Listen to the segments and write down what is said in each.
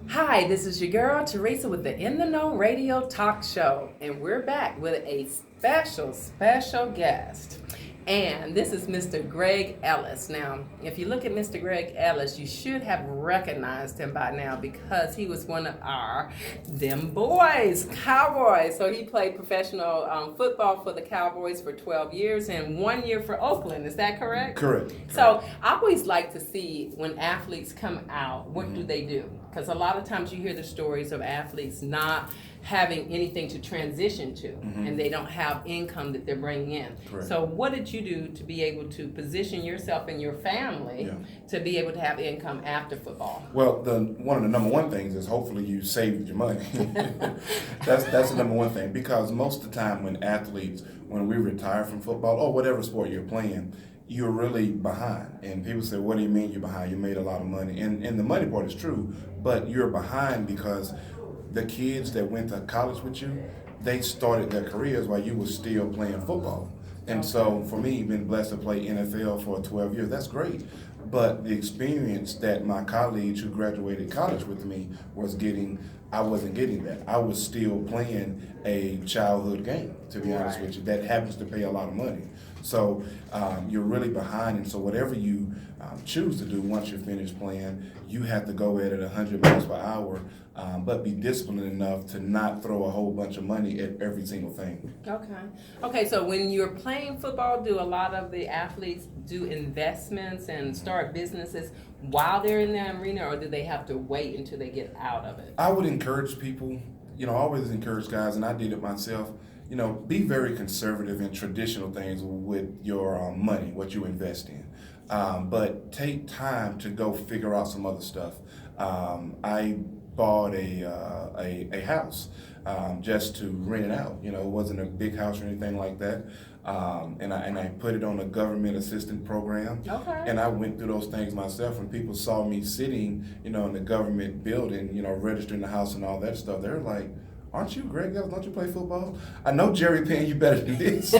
Hi, this is your girl Teresa with the In the Know Radio Talk Show, and we're back with a special guest. And this is Mr. Greg Ellis. Now, if you look at Mr. Greg Ellis, you should have recognized him by now because he was one of our them boys, Cowboys. So he played professional football for the Cowboys for 12 years and 1 year for Oakland. Is that correct? Correct. So I always like to see when athletes come out, what do they do? Because a lot of times you hear the stories of athletes not having anything to transition to, and they don't have income that they're bringing in. Correct. So what did you do to be able to position yourself and your family to be able to have income after football? Well, one of the number one things is hopefully you saved your money. That's the number one thing, because most of the time when we retire from football or whatever sport you're playing, you're really behind. And people say, what do you mean you're behind? You made a lot of money. And the money part is true, but you're behind because the kids that went to college with you, they started their careers while you were still playing football. And so for me, been blessed to play NFL for 12 years, that's great. But the experience that my colleagues who graduated college with me was getting, I wasn't getting that. I was still playing a childhood game, to be honest with you, that happens to pay a lot of money. So you're really behind, and so whatever you choose to do once you're finished playing, you have to go at it 100 miles per hour, but be disciplined enough to not throw a whole bunch of money at every single thing. Okay, so when you're playing football, do a lot of the athletes do investments and start businesses while they're in the arena, or do they have to wait until they get out of it? I would encourage people, always encourage guys, and I did it myself, be very conservative in traditional things with your money, what you invest in. But take time to go figure out some other stuff. I bought a house just to rent it out. It wasn't a big house or anything like that. And I put it on a government assistance program. Okay. And I went through those things myself. When people saw me sitting, in the government building, registering the house and all that stuff, they're like, aren't you Greg Ellis? Don't you play football? I know Jerry paying you better than this.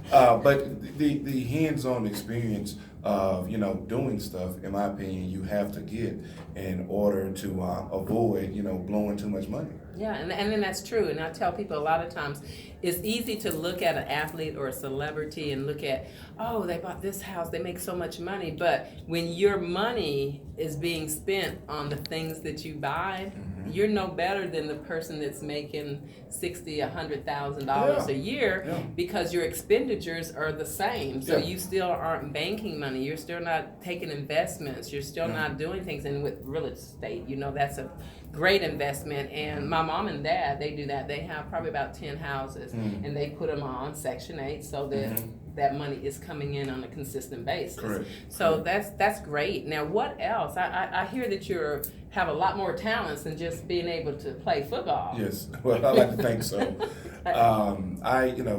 But the hands-on experience of, doing stuff, in my opinion, you have to get in order to avoid, blowing too much money. Yeah, and then that's true. And I tell people a lot of times it's easy to look at an athlete or a celebrity and look at, oh, they bought this house, they make so much money. But when your money is being spent on the things that you buy, you're no better than the person that's making $60,000, $100,000 a year because your expenditures are the same. So you still aren't banking money. You're still not taking investments. You're still not doing things. And with real estate, that's a great investment. And my mom and dad, they do that. They have probably about 10 houses, and they put them on Section 8 so that that money is coming in on a consistent basis. Correct. So that's great. Now, what else? I hear that you have a lot more talents than just being able to play football. Yes, well, I like to think so.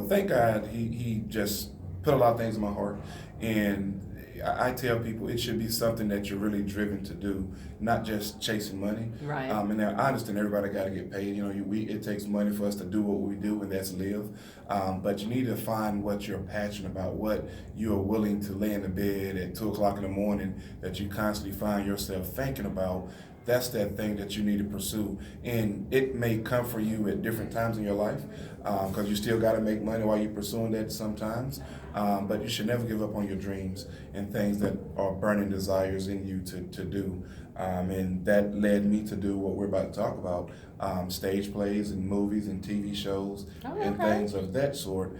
Thank God he just put a lot of things in my heart, and I tell people it should be something that you're really driven to do, not just chasing money. Right. And now I understand everybody got to get paid. It takes money for us to do what we do, and that's live. But you need to find what you're passionate about, what you are willing to lay in the bed at 2 o'clock in the morning that you constantly find yourself thinking about. That's that thing that you need to pursue. And it may come for you at different times in your life, because you still got to make money while you're pursuing that sometimes. But you should never give up on your dreams and things that are burning desires in you to do. And that led me to do what we're about to talk about, stage plays and movies and TV shows and things of that sort.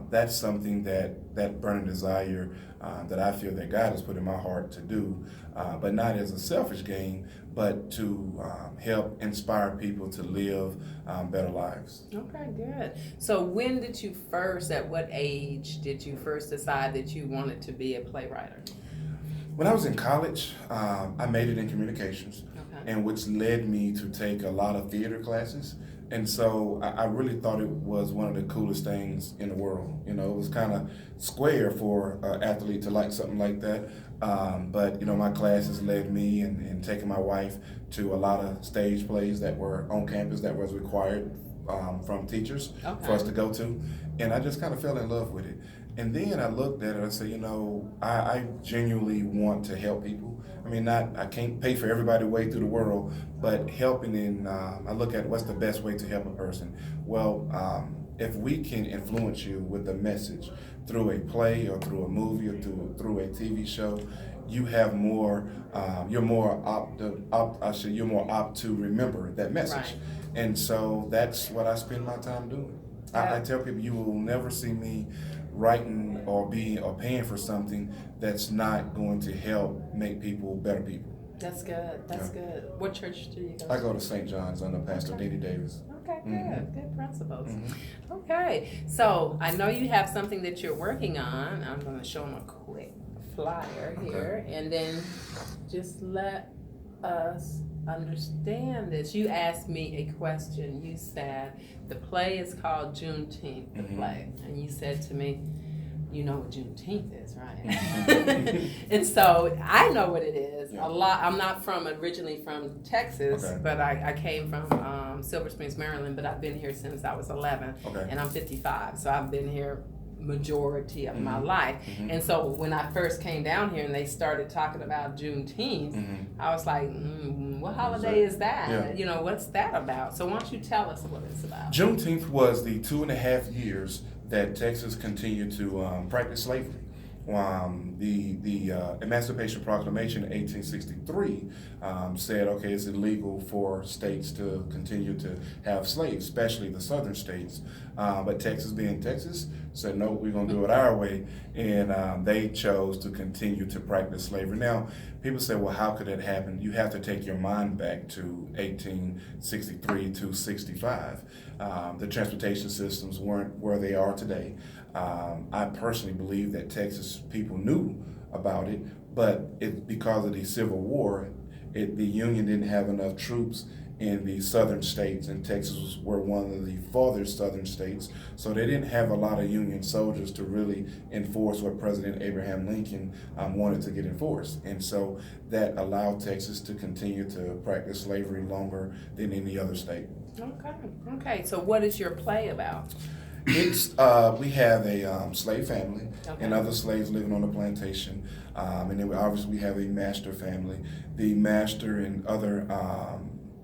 That's something that burning desire that I feel that God has put in my heart to do, but not as a selfish gain, but to help inspire people to live better lives. Okay, good. So at what age did you first decide that you wanted to be a playwright? When I was in college, I majored in communications, and which led me to take a lot of theater classes. And so I really thought it was one of the coolest things in the world. It was kind of square for an athlete to like something like that. But my classes led me and taking my wife to a lot of stage plays that were on campus that was required from teachers for us to go to. And I just kind of fell in love with it. And then I looked at it, I said, I genuinely want to help people. I mean, I can't pay for everybody way through the world, but helping I look at what's the best way to help a person. Well, if we can influence you with a message through a play or through a movie or through a TV show, you have more, you're more apt to remember that message. Right. And so that's what I spend my time doing. I tell people you will never see me writing or paying for something that's not going to help make people better people. That's good. That's good. What church do you go to? I go to St. John's under Pastor Didi Davis. Okay, good. Mm-hmm. Good principles. Mm-hmm. Okay, so I know you have something that you're working on. I'm going to show them a quick flyer here, and then just let us understand this. You asked me a question. You said the play is called Juneteenth, the play, and you said to me, you know what Juneteenth is, right? And so I know what it is. Yeah. A lot. I'm not originally from Texas, Okay. but I came from Silver Springs, Maryland. But I've been here since I was 11, Okay. and I'm 55. So I've been here majority of my life. Mm-hmm. And so when I first came down here and they started talking about Juneteenth, I was like, what holiday is that? Yeah. What's that about? So why don't you tell us what it's about? Juneteenth was the 2.5 years that Texas continued to practice slavery. The Emancipation Proclamation in 1863 said, okay, it's illegal for states to continue to have slaves, especially the southern states. But Texas, being Texas, said, no, we're going to do it our way. And they chose to continue to practice slavery. Now, people say, well, how could that happen? You have to take your mind back to 1863 to 65. The transportation systems weren't where they are today. I personally believe that Texas people knew about it, but because of the Civil War, the Union didn't have enough troops in the southern states, and Texas were one of the farthest southern states, so they didn't have a lot of Union soldiers to really enforce what President Abraham Lincoln wanted to get enforced. And so that allowed Texas to continue to practice slavery longer than any other state. Okay. So what is your play about? It's we have a slave family and other slaves living on the plantation, and then obviously we have a master family. The master and other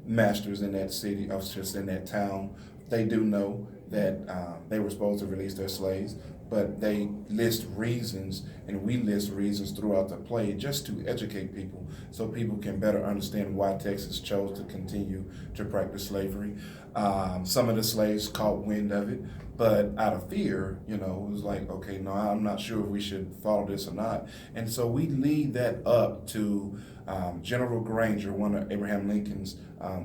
masters in that city, just in that town, they do know that they were supposed to release their slaves, but they list reasons, and we list reasons throughout the play just to educate people so people can better understand why Texas chose to continue to practice slavery. Some of the slaves caught wind of it, but out of fear, it was like, okay, no, I'm not sure if we should follow this or not. And so we lead that up to General Granger, one of Abraham Lincoln's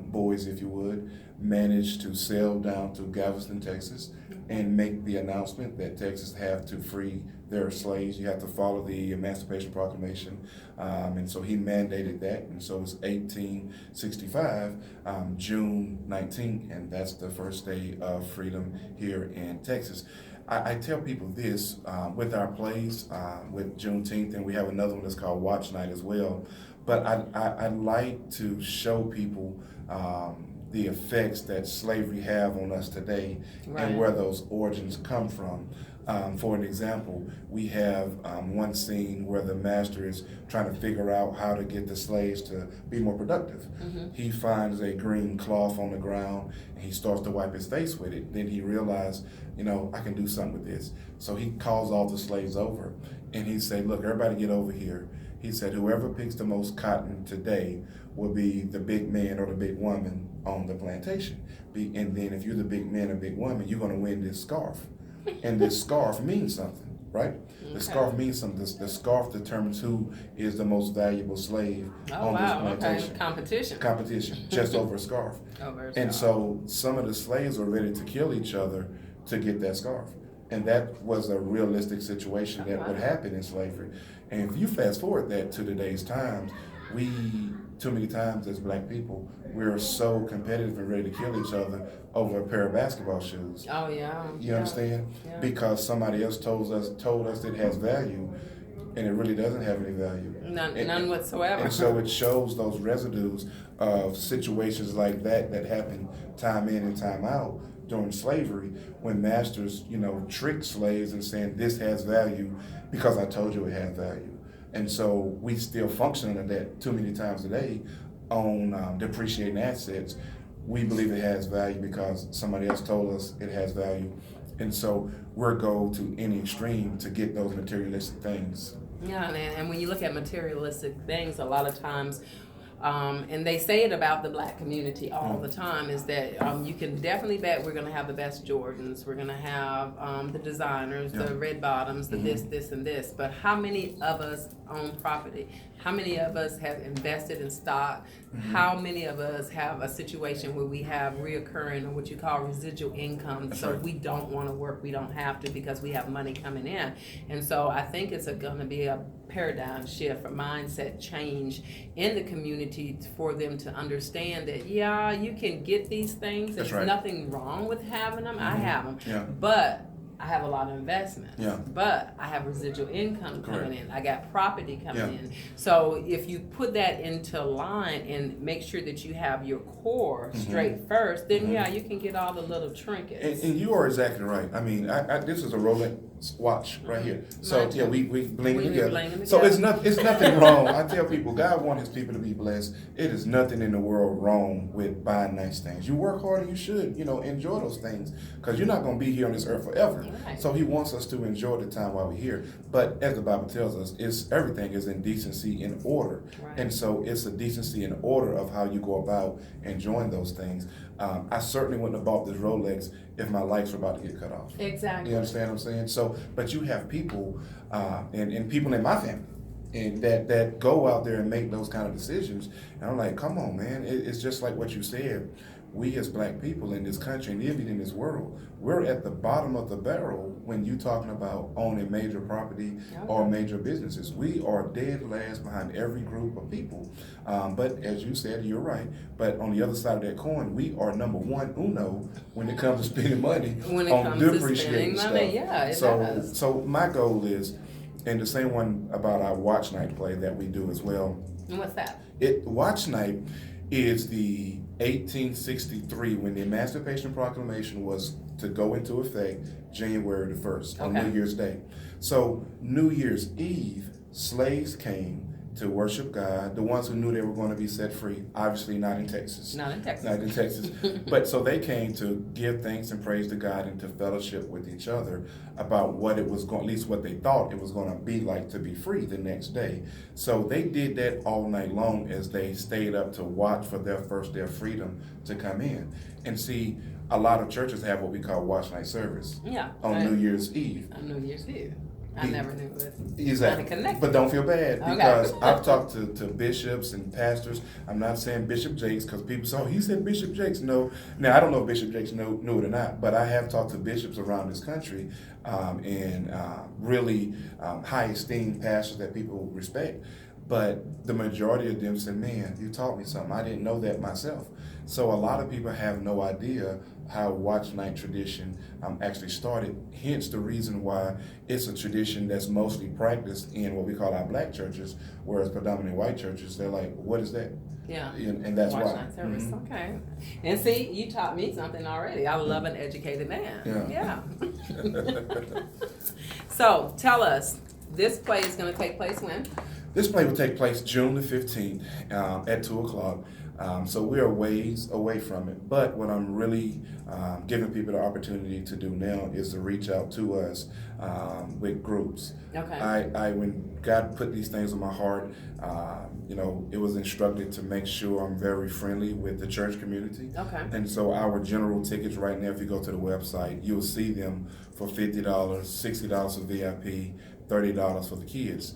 boys, if you would, managed to sail down to Galveston, Texas, and make the announcement that Texas have to free their slaves. You have to follow the Emancipation Proclamation. And so he mandated that. And so it's 1865, June 19th, and that's the first day of freedom here in Texas. I tell people this, with our plays, with Juneteenth, and we have another one that's called Watch Night as well. But I like to show people the effects that slavery have on us today, right, and where those origins come from. For an example, we have one scene where the master is trying to figure out how to get the slaves to be more productive. He finds a green cloth on the ground and he starts to wipe his face with it. Then he realized, I can do something with this. So he calls all the slaves over and he said, look, everybody get over here. He said, whoever picks the most cotton today will be the big man or the big woman on the plantation. And then if you're the big man or big woman, you're going to win this scarf. And this scarf means something, right? Okay. The scarf means something. The scarf determines who is the most valuable slave on this plantation. Okay. Competition, just over a scarf. And so some of the slaves were ready to kill each other to get that scarf. And that was a realistic situation that would happen in slavery. And if you fast forward that to today's times, we, too many times as black people, we're so competitive and ready to kill each other over a pair of basketball shoes. Oh yeah. You understand? Yeah. Because somebody else told us it has value, and it really doesn't have any value. None whatsoever. And so it shows those residues of situations like that happen time in and time out during slavery when masters, tricked slaves and saying this has value because I told you it had value. And so we still function under that too many times today on depreciating assets. We believe it has value because somebody else told us it has value. And so we'll go to any extreme to get those materialistic things. Yeah, and when you look at materialistic things, a lot of times, and they say it about the black community all the time, is that you can definitely bet we're going to have the best Jordans, we're going to have the designers, the red bottoms, the this, and this. But how many of us own property? How many of us have invested in stock? How many of us have a situation where we have reoccurring, or what you call residual income? That's so right. we don't want to work, we don't have to, because we have money coming in. And so I think it's going to be a paradigm shift, a mindset change in the community for them to understand that, yeah, you can get these things. That's There's right. nothing wrong with having them. I have them. Yeah. But I have a lot of investments. Yeah. But I have residual income coming Correct. in. I got property coming Yeah. in. So if you put that into line and make sure that you have your core straight first, then yeah, you can get all the little trinkets. And you are exactly right. I mean, this is a Rolex watch right here. So Mine yeah, too. we bling We together. bling So together. it's nothing wrong. I tell people, God wants His people to be blessed. It is nothing in the world wrong with buying nice things. You work hard and you should, enjoy those things, because you're not going to be here on this earth forever. Right. So He wants us to enjoy the time while we're here. But as the Bible tells us, everything is in decency and order. Right. And so it's a decency and order of how you go about enjoying those things. I certainly wouldn't have bought this Rolex if my lights were about to get cut off. Exactly. You understand what I'm saying? So, but you have people, and people in my family, and that go out there and make those kind of decisions. And I'm like, come on, man. It's just like what you said. We as black people in this country and even in this world, we're at the bottom of the barrel when you're talking about owning major property or major businesses. We are dead last behind every group of people. But as you said, you're right. But on the other side of that coin, we are number one uno when it comes to spending money When it on comes to depreciating spending stuff. money, yeah, it does. So my goal is, and the same one about our watch night play that we do as well. And what's that? Watch night is the 1863 when the Emancipation Proclamation was to go into effect January the 1st on Okay. New Year's Day. So New Year's Eve, slaves came to worship God, the ones who knew they were going to be set free, obviously not in Texas. Not in Texas. Not in Texas. But so they came to give thanks and praise to God and to fellowship with each other about what it was going, at least what they thought it was going to be like to be free the next day. So they did that all night long as they stayed up to watch for their first day of freedom to come in. And see, a lot of churches have what we call watch night service on New Year's Eve. On New Year's Eve. I never knew it. Exactly. Connected. But don't feel bad, Okay. because I've talked to bishops and pastors. I'm not saying Bishop Jakes, because people say, oh, he said Bishop Jakes. No. Now, I don't know if Bishop Jakes knew it or not, but I have talked to bishops around this country and really high esteemed pastors that people respect. But the majority of them said, man, you taught me something. I didn't know that myself. So a lot of people have no idea how watch night tradition actually started. Hence the reason why it's a tradition that's mostly practiced in what we call our black churches, whereas predominantly white churches, they're like, what is that? Yeah. And that's Watch why. night service. Okay. And see, you taught me something already. I love an educated man. Yeah. So tell us, this play is going to take place when? This play will take place June the 15th at 2 o'clock. So we are ways away from it. But what I'm really giving people the opportunity to do now is to reach out to us with groups. Okay. When God put these things on my heart, it was instructed to make sure I'm very friendly with the church community. Okay. And so our general tickets right now, if you go to the website, you'll see them for $50, $60 for VIP, $30 for the kids.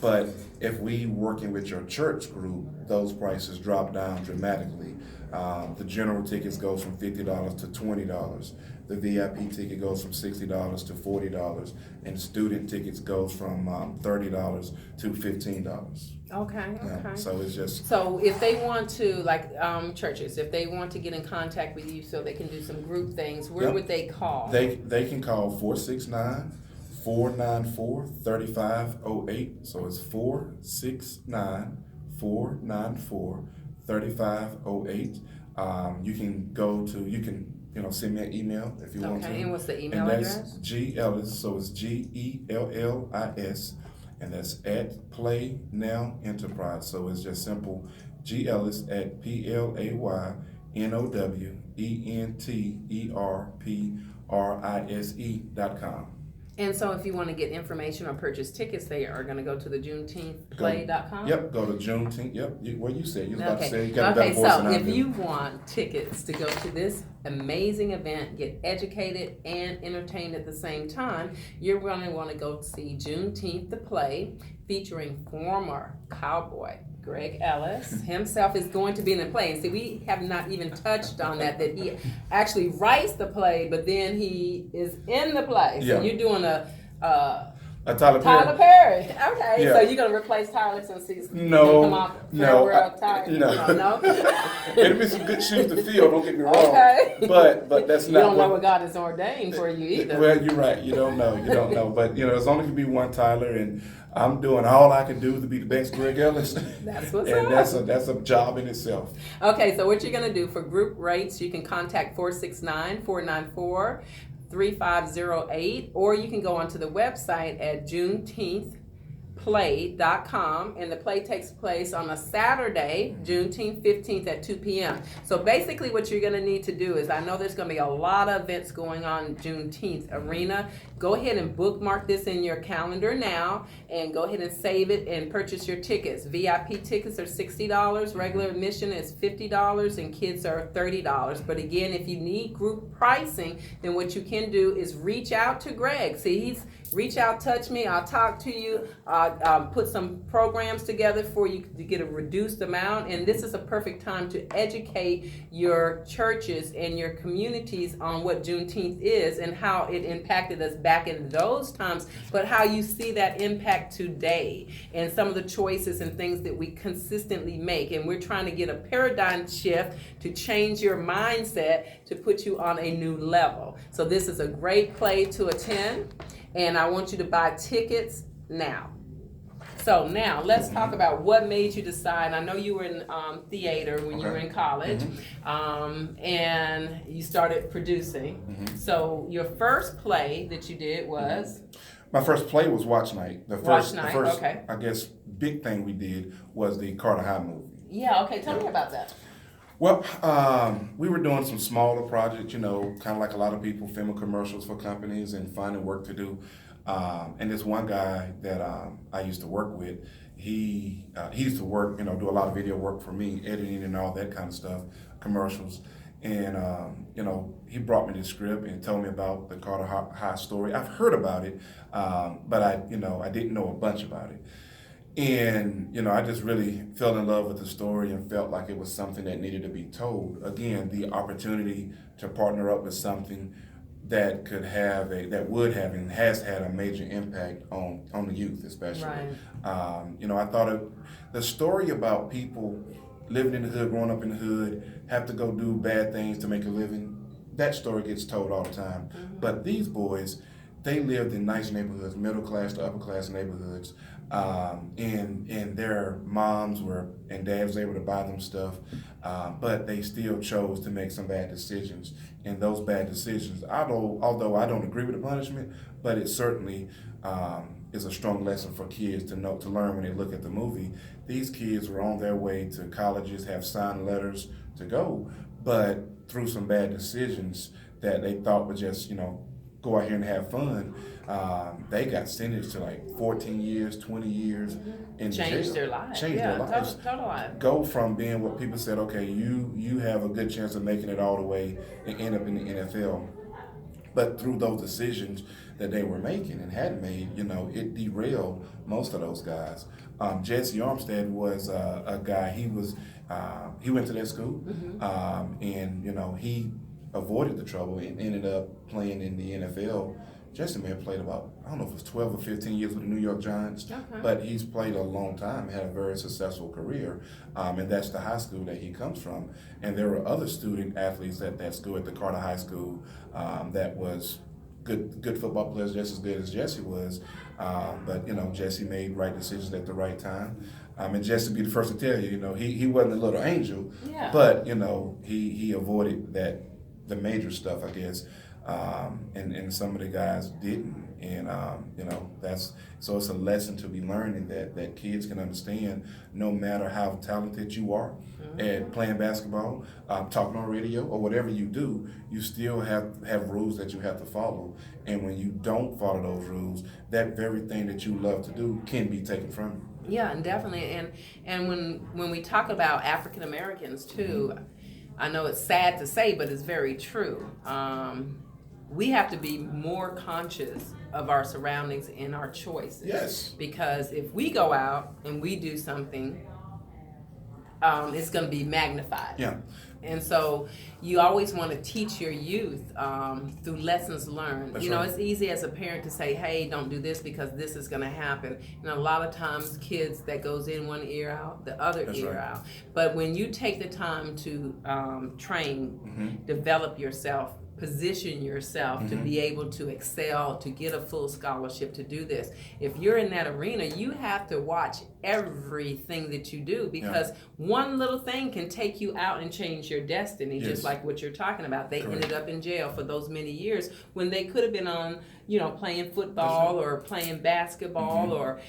But if we working with your church group, those prices drop down dramatically. The general tickets goes from $50 to $20. The VIP ticket goes from $60 to $40, and student tickets goes from $30 to $15. Okay. Yeah, so it's just So if they want to, like churches, if they want to get in contact with you so they can do some group things, where would they call? They can call 469-494-3508. So it's 469-494-3508. You can send me an email if you want to. Okay, and what's the email and that's address? G Ellis, so it's GELLIS, and that's at Play Now Enterprise. So it's just simple, G Ellis at PlayNowEnterprise.com. And so if you want to get information or purchase tickets, they are going to go to the JuneteenthPlay.com? Yep, go to Juneteenth. Yep, what you said. You was about to Okay. say you got a better voice So than I if do. you want tickets to go to this amazing event, get educated and entertained at the same time, you're going to want to go see Juneteenth the Play, featuring former cowboy Greg Ellis himself is going to be in the play. And see, we have not even touched on that he actually writes the play, but then he is in the play. So you're doing a Tyler Perry. Okay, Yeah. so you're gonna replace Tyler since he's No, come off no, Tyler. no. It'll be some good shoes to fill. Don't get me wrong. Okay. But that's You not. don't know what God has ordained for you either. Well, you're right. You don't know. But there's only can be one Tyler, and I'm doing all I can do to be the best Greg Ellis. That's what's and up. that's a job in itself. Okay, so what you're going to do for group rates, you can contact 469-494-3508, or you can go onto the website at JuneteenthPlay.com, and the play takes place on a Saturday, Juneteenth 15th at 2 p.m. So basically what you're going to need to do is, I know there's going to be a lot of events going on Juneteenth arena. Go ahead and bookmark this in your calendar now, and go ahead and save it and purchase your tickets. VIP tickets are $60, regular admission is $50, and kids are $30. But again, if you need group pricing, then what you can do is reach out to Greg. See, reach out, touch me, I'll talk to you, put some programs together for you to get a reduced amount. And this is a perfect time to educate your churches and your communities on what Juneteenth is and how it impacted us back in those times, but how you see that impact today and some of the choices and things that we consistently make. And we're trying to get a paradigm shift to change your mindset to put you on a new level. So this is a great play to attend, and I want you to buy tickets now. So now let's talk about what made you decide. I know you were in theater when you were in college, and you started producing. So your first play that you did was? My first play was Watch Night. The first, okay. I guess, big thing we did was the Carter High movie. Yeah, okay, tell me about that. Well, we were doing some smaller projects, kind of like a lot of people, filming commercials for companies and finding work to do. And this one guy that I used to work with, he used to work, do a lot of video work for me, editing and all that kind of stuff, commercials. And, he brought me the script and told me about the Carter High story. I've heard about it, but I didn't know a bunch about it. And, I just really fell in love with the story and felt like it was something that needed to be told. Again, the opportunity to partner up with something that would have and has had a major impact on the youth, especially. Right. I thought the story about people living in the hood, growing up in the hood, have to go do bad things to make a living, that story gets told all the time. But these boys, they lived in nice neighborhoods, middle class to upper class neighborhoods, and their moms and dads were able to buy them stuff, but they still chose to make some bad decisions. And those bad decisions, although I don't agree with the punishment, but it certainly is a strong lesson for kids to learn when they look at the movie. These kids were on their way to colleges, have signed letters to go, but through some bad decisions that they thought would just, go out here and have fun, they got sentenced to like 14 years, 20 years in jail. Changed their lives. Total life. Go from being what people said, okay, you have a good chance of making it all the way and end up in the NFL. But through those decisions that they were making and had made, it derailed most of those guys. Jesse Armstead was a guy, he went to that school, and, he avoided the trouble and ended up playing in the NFL. Jesse may have played about, I don't know if it was 12 or 15 years with the New York Giants, but he's played a long time, had a very successful career, and that's the high school that he comes from. And there were other student athletes at that school, at the Carter High School, that was good football players, just as good as Jesse was, but Jesse made right decisions at the right time. And Jesse be the first to tell you, he wasn't a little angel, but he avoided that the major stuff, I guess, and some of the guys didn't, and so it's a lesson to be learning that kids can understand no matter how talented you are at playing basketball, talking on radio, or whatever you do, you still have rules that you have to follow, and when you don't follow those rules, that very thing that you love to do can be taken from you. Yeah, and definitely, and when we talk about African Americans too, I know it's sad to say, but it's very true. We have to be more conscious of our surroundings and our choices. Yes. Because if we go out and we do something, it's going to be magnified. Yeah. And so you always want to teach your youth through lessons learned. That's you know, right. It's easy as a parent to say, hey, don't do this because this is going to happen. And a lot of times kids, that goes in one ear out, the other That's ear right. out. But when you take the time to train, develop yourself, position yourself to be able to excel, to get a full scholarship, to do this. If you're in that arena, you have to watch everything that you do, because one little thing can take you out and change your destiny, just like what you're talking about. They ended up in jail for those many years when they could have been on, playing football or playing basketball or,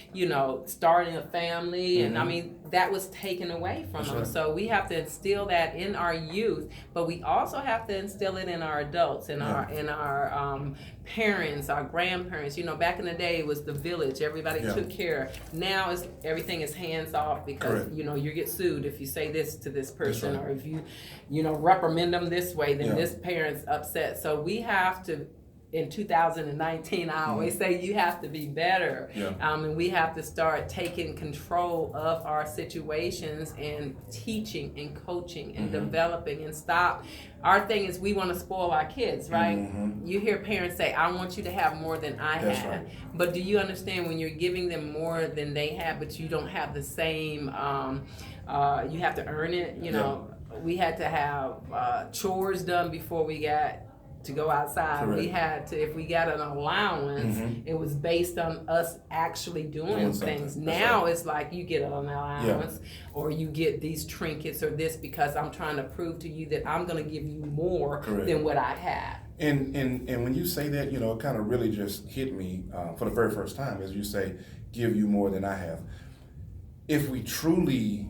starting a family. And I mean, that was taken away from them. Right. So we have to instill that in our youth, but we also have to instill it in our adults, in our parents, our grandparents. Back in the day, it was the village. Everybody took care. Now everything is hands off, because you get sued if you say this to this person, or if you reprimand them this way, then this parent's upset. So we have to. In 2019, I always say you have to be better. And we have to start taking control of our situations and teaching and coaching and developing, and stop. Our thing is, we want to spoil our kids, right? You hear parents say, I want you to have more than I had. Right. But do you understand, when you're giving them more than they have, but you don't have the same, you have to earn it, we had to have chores done before we got to go outside. We had to, if we got an allowance, it was based on us actually doing things. Now it's like you get an allowance, or you get these trinkets or this, because I'm trying to prove to you that I'm going to give you more than what I had. And when you say that, it kind of really just hit me for the very first time, as you say, give you more than I have. If we truly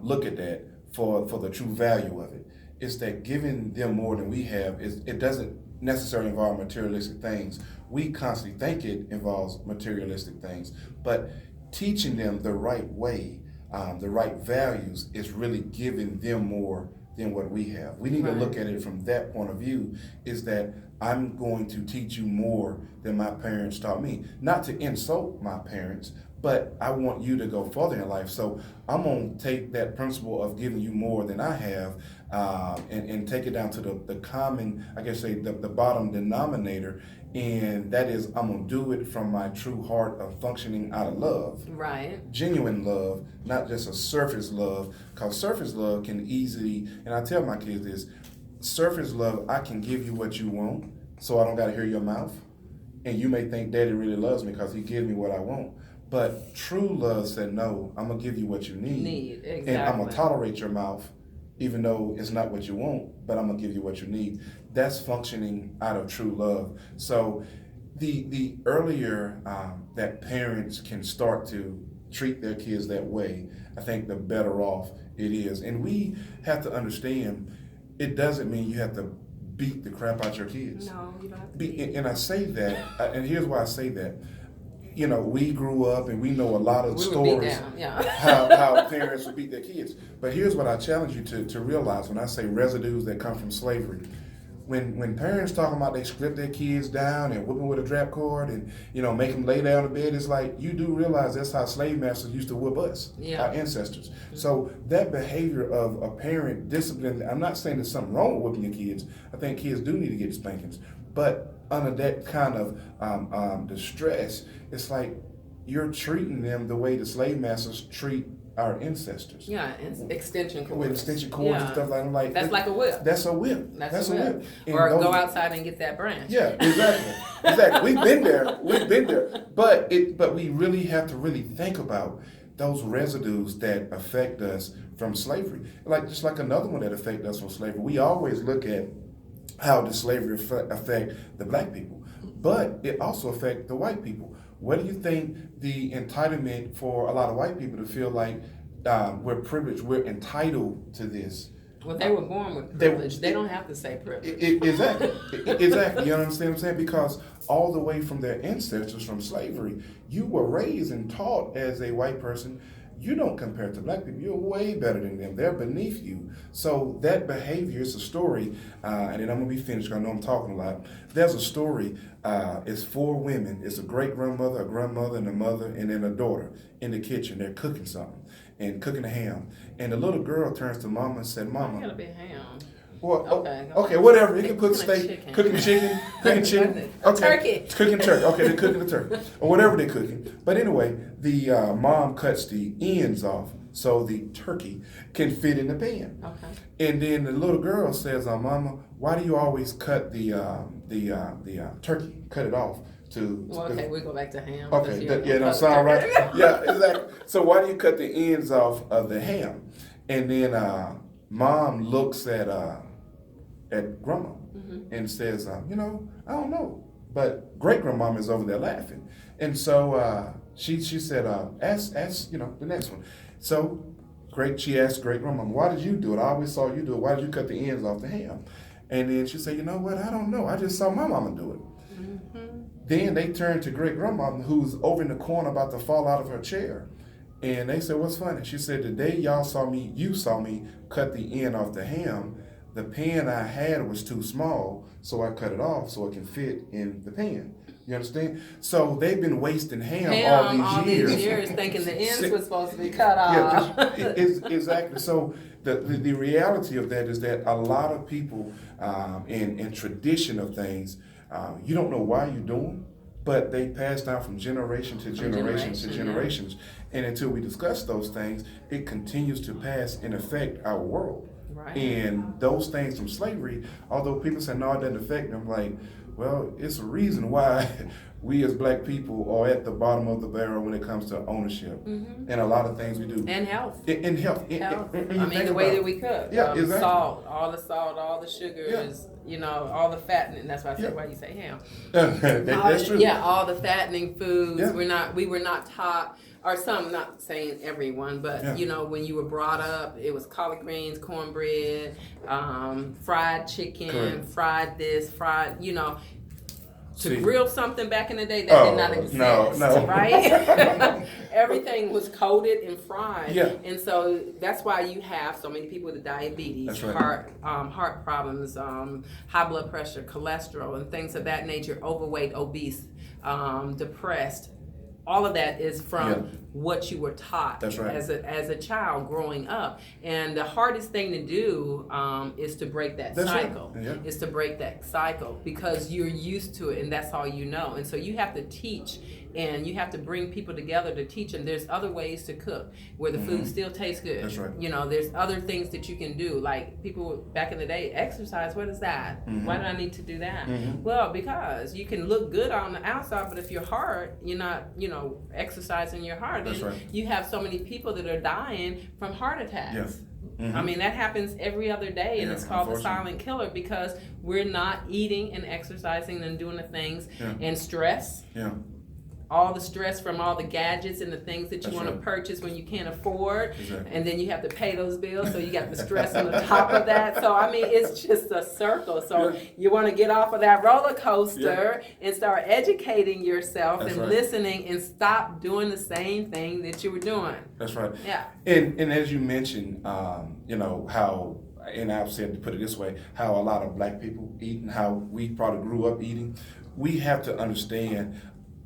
look at that for the true value of it, is that giving them more than we have, it doesn't necessarily involve materialistic things. We constantly think it involves materialistic things, but teaching them the right way, the right values, is really giving them more than what we have. We need to look at it from that point of view, is that I'm going to teach you more than my parents taught me. Not to insult my parents, but I want you to go further in life. So I'm going to take that principle of giving you more than I have, and take it down to the common, I guess say the bottom denominator, and that is, I'm going to do it from my true heart of functioning out of love. Right. Genuine love, not just a surface love, because surface love can easily, and I tell my kids this, surface love, I can give you what you want, so I don't got to hear your mouth, and you may think Daddy really loves me because he gives me what I want. But true love said, no, I'm going to give you what you need. Exactly. And I'm going to tolerate your mouth, even though it's not what you want, but I'm going to give you what you need. That's functioning out of true love. So the earlier that parents can start to treat their kids that way, I think the better off it is. And we have to understand, it doesn't mean you have to beat the crap out your kids. No, you don't have to And I say that, and here's why I say that. We grew up and we know a lot of stories how parents would beat their kids. But here's what I challenge you to realize when I say residues that come from slavery. When parents talking about they strip their kids down and whip them with a drap cord and make them lay down in bed, it's like, you do realize that's how slave masters used to whip us, our ancestors. So that behavior of a parent discipline, I'm not saying there's something wrong with whipping your kids. I think kids do need to get spankings, but under that kind of distress, it's like you're treating them the way the slave masters treat our ancestors. Yeah, extension cords. With extension cords and stuff like that. That's like a whip. That's a whip. That's a whip. Or go outside and get that branch. Yeah, exactly. We've been there. But we really have to really think about those residues that affect us from slavery. Just like another one that affect us from slavery. We always look at how does slavery affect the black people? But it also affects the white people. What do you think the entitlement for a lot of white people to feel like we're privileged, we're entitled to this? Well, they were born with privilege. They don't have to say privilege. Exactly. Exactly. You understand what I'm saying? Because all the way from their ancestors from slavery, you were raised and taught as a white person, you don't compare to black people. You're way better than them. They're beneath you. So that behavior is a story, and then I'm going to be finished because I know I'm talking a lot. There's a story. It's 4 women. It's a great-grandmother, a grandmother, and a mother, and then a daughter in the kitchen. They're cooking something and cooking a ham. And the little girl turns to mama and said, Mama. I gotta be ham. Well, Okay, whatever. You can put steak, chicken. cooking chicken, Okay. Turkey. Cooking turkey. Okay, they're cooking the turkey. Or whatever they're cooking. But anyway, the mom cuts the ends off so the turkey can fit in the pan. Okay. And then the little girl says, Mama, why do you always cut the turkey? Cut it off. Well, okay, we go back to ham. Okay, don't sound right. Yeah, exactly. So why do you cut the ends off of the ham? And then mom looks at grandma and says, I don't know. But great grandmama is over there laughing. And so she said, ask the next one. So she asked great grandmama, why did you do it? I always saw you do it. Why did you cut the ends off the ham? And then she said, you know what? I don't know. I just saw my mama do it. Then they turned to great grandmama, who's over in the corner about to fall out of her chair. And they said, what's funny? She said, the day you saw me cut the end off the ham, the pan I had was too small, so I cut it off so it can fit in the pan. You understand? So they've been wasting ham all these years thinking the ends were supposed to be cut off. Yeah, exactly. So the reality of that is that a lot of people in tradition of things, you don't know why you're doing, but they pass down from generation to generations. And until we discuss those things, it continues to pass and affect our world. Right. And those things from slavery, although people say, no, it doesn't affect them, like, well, it's a reason why we as black people are at the bottom of the barrel when it comes to ownership and a lot of things we do. And health. And health. The way that we cook. Yeah, exactly. Salt, all the sugars, all the fattening. That's why I said, why you say ham. That's true. Yeah, all the fattening foods. Yeah. We were not taught, or some, not saying everyone, but when you were brought up, it was collard greens, cornbread, fried chicken, Correct. fried this, fried, to grill something back in the day, that did not exist, no. right? Everything was coated and fried, Yeah. and so that's why you have so many people with diabetes, That's right. heart problems, high blood pressure, cholesterol, and things of that nature, overweight, obese, depressed. All of that is from what you were taught That's right. as a child growing up. And the hardest thing to do is to break that cycle. Right. Yeah. Is to break that cycle because you're used to it and that's all you know. And so you have to teach and you have to bring people together to teach. And there's other ways to cook where the food still tastes good. That's right. There's other things that you can do. Like people back in the day, exercise, what is that? Why do I need to do that? Well, because you can look good on the outside, but if your heart, you're not, exercising your heart, That's then right. you have so many people that are dying from heart attacks. Yeah. I mean, that happens every other day, and Yeah, it's called the unfortunately. silent killer because we're not eating and exercising and doing the things. And stress, Yeah. all the stress from all the gadgets and the things that you That's want to right. purchase when you can't afford, Exactly. and then you have to pay those bills, so you got the stress on the top of that. So, I mean, it's just a circle. So you want to get off of that roller coaster and start educating yourself That's and right. listening and stop doing the same thing that you were doing. That's right. Yeah. And as you mentioned, how, and I've said to put it this way, how a lot of black people eat and how we probably grew up eating, we have to understand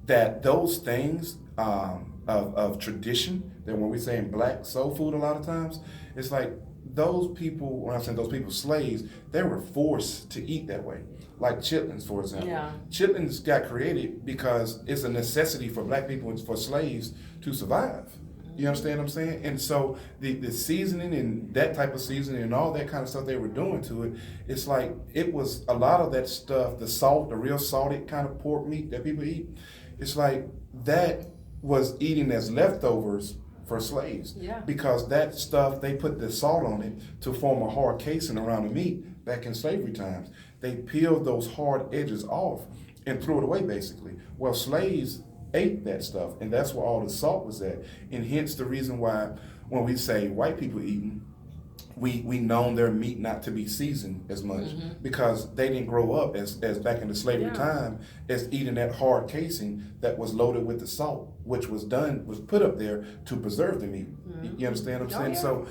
that those things of tradition, that when we say in black soul food a lot of times, it's like those people, when I'm saying those people, slaves, they were forced to eat that way. Like chitlins, for example. Yeah. Chitlins got created because it's a necessity for black people and for slaves to survive. You understand what I'm saying? And so the seasoning and that type of seasoning and all that kind of stuff they were doing to it, it's like it was a lot of that stuff, the salt, the real salted kind of pork meat that people eat, it's like that was eating as leftovers for slaves. Yeah. Because that stuff, they put the salt on it to form a hard casing around the meat back in slavery times. They peeled those hard edges off and threw it away, basically. Well, slaves ate that stuff, and that's where all the salt was at. And hence the reason why when we say white people eating, we known their meat not to be seasoned as much, because they didn't grow up as back in the slavery time as eating that hard casing that was loaded with the salt, which was put up there to preserve the meat. You understand what I'm saying? So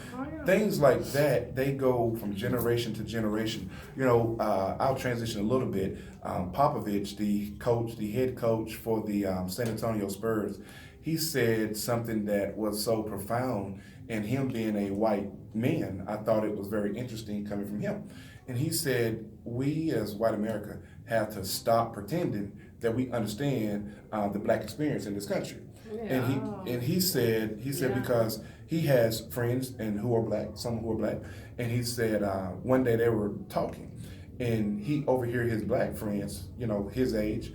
things like that, they go from generation to generation. You know, I'll transition a little bit. Popovich, the head coach for the San Antonio Spurs, he said something that was so profound, and him being a white man, I thought it was very interesting coming from him. And he said, we as white America have to stop pretending that we understand the black experience in this country. Yeah. And he said because he has friends who are black, some who are black, and he said one day they were talking, and he overheard his black friends, you know, his age,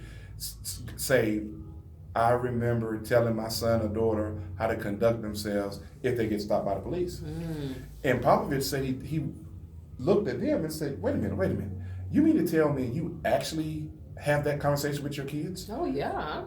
say, I remember telling my son or daughter how to conduct themselves if they get stopped by the police. And Popovich said he looked at them and said, wait a minute. You mean to tell me you actually have that conversation with your kids? Oh, yeah.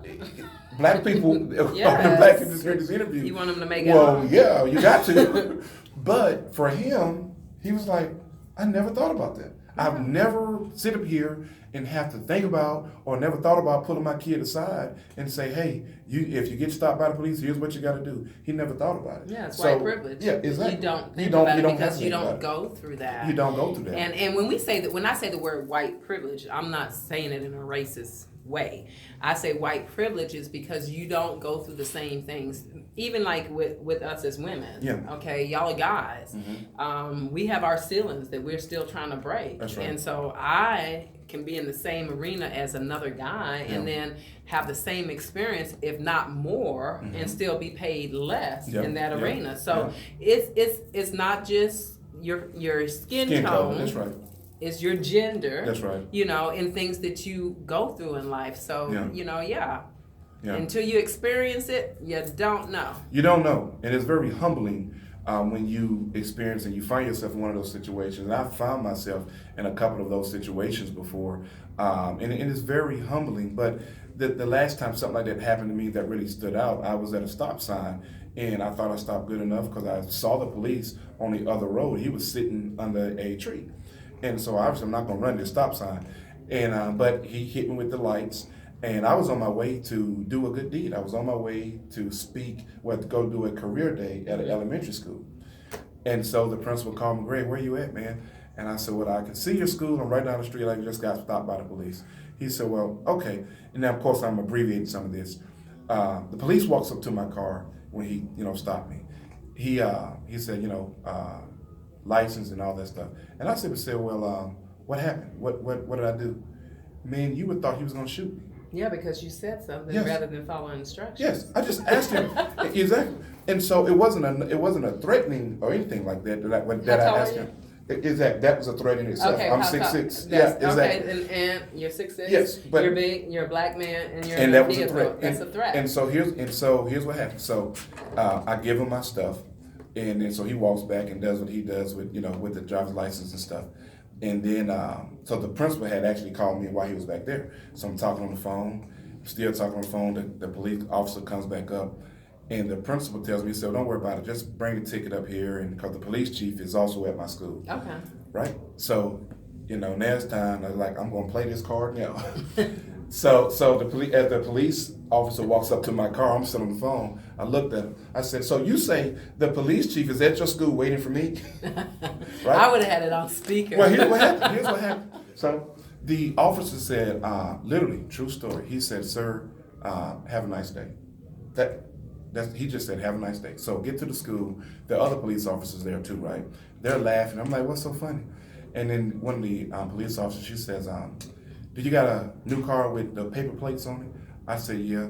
Black people, yes. Black people just heard this interview. You want them to make it Well, yeah, you got to. But for him, he was like, I never thought about that. I've never sit up here and have to think about, or never thought about pulling my kid aside and say, hey, if you get stopped by the police, here's what you got to do. He never thought about it. Yeah, it's white privilege. Yeah, exactly. You don't think about it because you don't go through that. You don't go through that. And when I say the word white privilege, I'm not saying it in a racist way. I say white privilege is because you don't go through the same things, even like with us as women. Yeah. Okay, y'all are guys. We have our ceilings that we're still trying to break. That's right. And so I can be in the same arena as another guy and then have the same experience, if not more, and still be paid less in that arena. So it's not just your skin tone. That's right. It's your gender. That's right. You know, and things that you go through in life. So, you know, until you experience it, you don't know. You don't know. And it's very humbling when you experience and you find yourself in one of those situations. And I've found myself in a couple of those situations before. And it's very humbling. But the last time something like that happened to me that really stood out, I was at a stop sign. And I thought I stopped good enough because I saw the police on the other road. He was sitting under a tree. And so obviously I'm not going to run this stop sign. And but he hit me with the lights. And I was on my way to do a good deed. I was on my way to to go do a career day at an elementary school. And so the principal called me, Greg, where you at, man? And I said, well, I can see your school. I'm right down the street. I just got stopped by the police. He said, well, okay. And now, of course, I'm abbreviating some of this. The police walks up to my car when he, stopped me. He said, license and all that stuff. And I said, well, what happened? What did I do? Man, you would thought he was going to shoot me. Yeah, because you said something rather than following instructions. Yes, I just asked him exactly, and so it wasn't a threatening or anything like that that I asked him. Exactly, that was a threat in itself. Okay, I'm 6'6". Yeah, exactly. Okay, and you're 6'6". Yes, but you're big. You're a black man, and you're and that was a threat. That's a threat. And so here's what happened. So I give him my stuff, and so he walks back and does what he does with with the driver's license and stuff. And then, so the principal had actually called me while he was back there. So I'm talking on the phone, still talking on the phone. The police officer comes back up, and the principal tells me, he said, don't worry about it, just bring the ticket up here, and because the police chief is also at my school. Okay. Right? So, now it's time, I was like, I'm going to play this card now. So as the police officer walks up to my car, I'm sitting on the phone, I looked at him, I said, so you say the police chief is at your school waiting for me? Right? I would have had it on speaker. Well, here's what happened. So the officer said, literally, true story, he said, sir, have a nice day. He just said, have a nice day. So get to the school, there are other police officers there too, right? They're laughing, I'm like, what's so funny? And then one of the police officers, she says, do you got a new car with the paper plates on it? I said, yeah.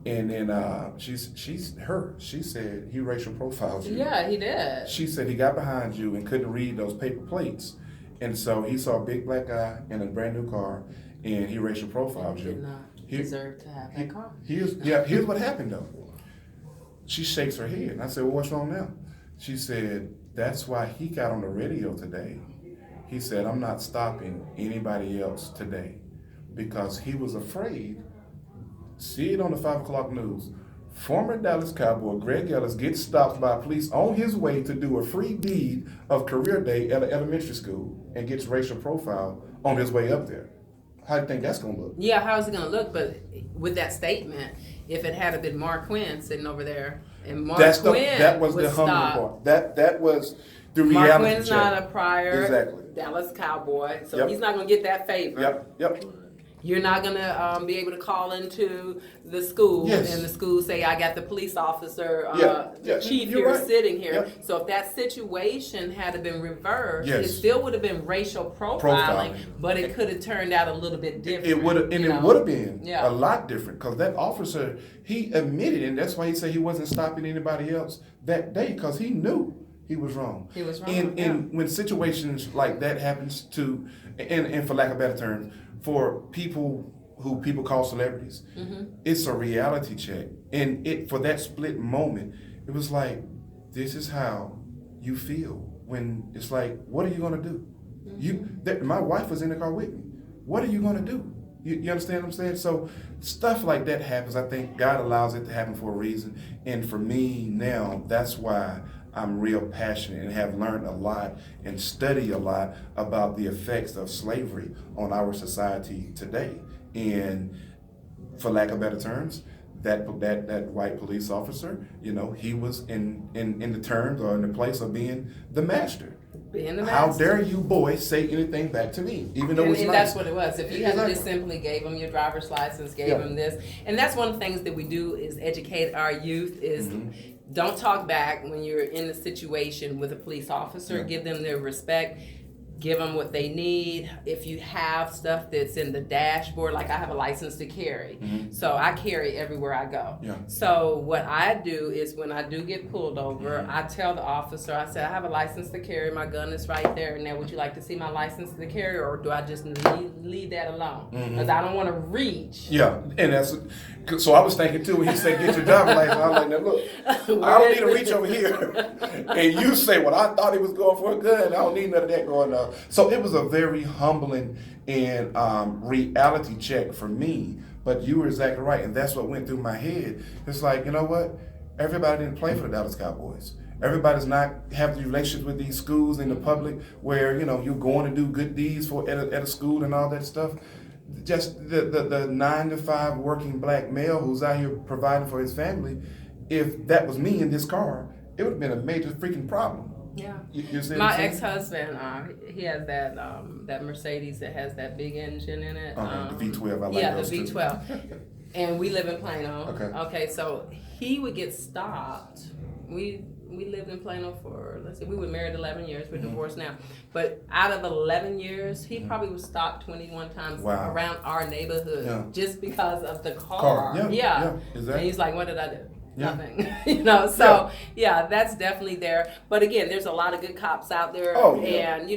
And then she said he racial profiled you. Yeah, he did. She said he got behind you and couldn't read those paper plates. And so he saw a big black guy in a brand new car and he racial profiled you. He did not deserve to have that car. Here's what happened though. She shakes her head. And I said, well, what's wrong now? She said, that's why he got on the radio today. He said, I'm not stopping anybody else today because he was afraid. See it on the 5 o'clock news. Former Dallas Cowboy Greg Ellis gets stopped by police on his way to do a free deed of career day at an elementary school and gets racial profile on his way up there. How do you think that's going to look? Yeah, how is it going to look? But with that statement, if it had been Mark Quinn sitting over there, and Mark Quinn that was the humbling part. That was the reality Mark Quinn's check. not a prior Exactly. Dallas Cowboy, so Yep. he's not going to get that favor. Yep. You're not going to be able to call into the school Yes. and the school say, I got the police officer, Yeah. the chief You're here right. sitting here. Yep. So if that situation had been reversed, Yes. it still would have been racial profiling, but it could have turned out a little bit different. It would have, and you it know? would have been Yeah. a lot different because that officer, he admitted, and that's why he said he wasn't stopping anybody else that day because he knew he was wrong. He was wrong. And when situations like that happens to, and for lack of better terms, for people who people call celebrities, it's a reality check. And it for that split moment, it was like, this is how you feel when it's like, what are you gonna do? My wife was in the car with me. What are you gonna do? You understand what I'm saying? So stuff like that happens. I think God allows it to happen for a reason. And for me now, that's why I'm real passionate and have learned a lot and study a lot about the effects of slavery on our society today. And for lack of better terms, that white police officer, he was in the terms or in the place of being the master. Being the How master. dare you boys say anything back to me, even though it's And nice. that's what it was. If you had Exactly. just simply gave them your driver's license, gave Yeah. them this, and that's one of the things that we do is educate our youth is Mm-hmm. don't talk back when you're in a situation with a police officer. Yeah. Give them their respect. Give them what they need. If you have stuff that's in the dashboard, like I have a license to carry, so I carry everywhere I go. Yeah. So what I do is when I do get pulled over, I tell the officer, I say, I have a license to carry, my gun is right there. Now, would you like to see my license to carry, or do I just leave that alone? Because I don't want to reach. Yeah, and that's so I was thinking too when he said get your driver's license. I was like, now look, I don't need to reach over here, and you say, well, I thought he was going for a gun. I don't need none of that going on. So it was a very humbling and reality check for me. But you were exactly right, and that's what went through my head. It's like, you know what? Everybody didn't play for the Dallas Cowboys. Everybody's not having relationships with these schools in the public where you're going to do good deeds at a school and all that stuff. Just the 9-to-5 working black male who's out here providing for his family. If that was me in this car, it would have been a major freaking problem. Yeah. You see what My I'm saying? ex-husband, he has that Mercedes that has that big engine in it. The V12. I like yeah, those the too. V12. And we live in Plano. Okay. So he would get stopped. We lived in Plano for, we were married 11 years. We're divorced now. But out of 11 years, he probably was stopped 21 times Wow. around our neighborhood just because of the car. Car. Yeah, exactly. And he's like, what did I do? Yeah. Nothing. So yeah, that's definitely there. But again, there's a lot of good cops out there. Oh, yeah. And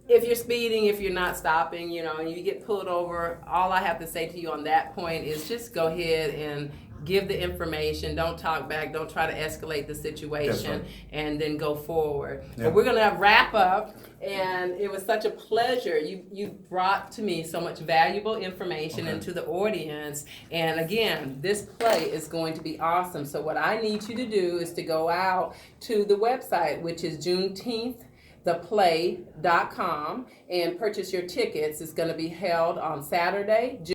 if you're speeding, if you're not stopping, and you get pulled over, all I have to say to you on that point is just go ahead and give the information. Don't talk back. Don't try to escalate the situation, and then go forward. Yeah. But we're gonna wrap up, and it was such a pleasure. You brought to me so much valuable information into the audience. And again, this play is going to be awesome. So what I need you to do is to go out to the website, which is JuneteenthThePlay.com, and purchase your tickets. It's going to be held on Saturday,